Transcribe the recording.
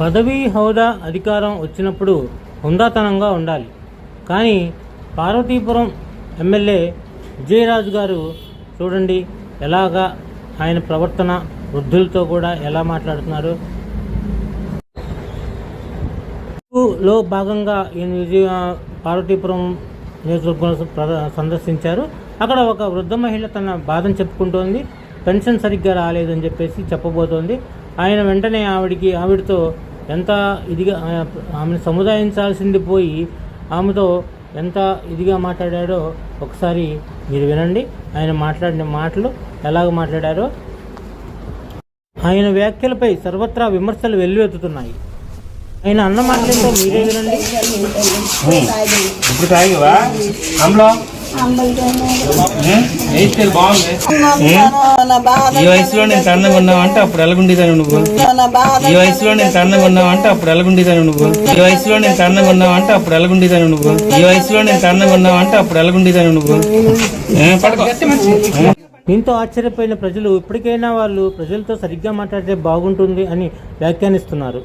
పదవి, హోదా, అధికారం వచ్చినప్పుడు హుందాతనంగా ఉండాలి. కానీ పార్వతీపురం ఎమ్మెల్యే విజయరాజు గారు చూడండి ఎలాగా ఆయన ప్రవర్తన, వృద్ధులతో కూడా ఎలా మాట్లాడుతున్నారు. లో భాగంగా ఈయన పార్వతీపురం నియోజకవర్గం సందర్శించారు. అక్కడ ఒక వృద్ధ మహిళ తన బాధను చెప్పుకుంటోంది. పెన్షన్ సరిగ్గా రాలేదని చెప్పేసి చెప్పబోతోంది. ఆయన వెంటనే ఆవిడతో ఎంత ఇదిగా ఆమెను సముదాయించాల్సింది పోయి ఆమెతో ఎంత ఇదిగా మాట్లాడాడో ఒకసారి మీరు వినండి. ఆయన మాట్లాడిన మాటలు ఎలాగ మాట్లాడారో. ఆయన వ్యాఖ్యలపై సర్వత్రా విమర్శలు వెల్లువెత్తుతున్నాయి. ఆయన అన్న మాటలతో మీరే వినండి. ఈ వయసులో నేను తన్నంగా ఉన్నావంటే అప్పుడు ఎలాగుండేదాన్ని నువ్వు. ఈ వయసులో నేను తన్నంగా ఉన్నావంటే అప్పుడు ఎలాగుండేదాన్ని నువ్వు. ఈ వయసులో నేను తన్నంగా ఉన్నావంటే అప్పుడు ఎలాగుండేదాన్ని నువ్వు. ఈ వయసులో నేను తన్నంగా ఉన్నావంటే అప్పుడు ఎలాగుండేదాన్ని నువ్వు. దీంతో ఆశ్చర్యపోయిన ప్రజలు ఇప్పటికైనా వాళ్ళు ప్రజలతో సరిగ్గా మాట్లాడితే బాగుంటుంది అని వ్యాఖ్యానిస్తున్నారు.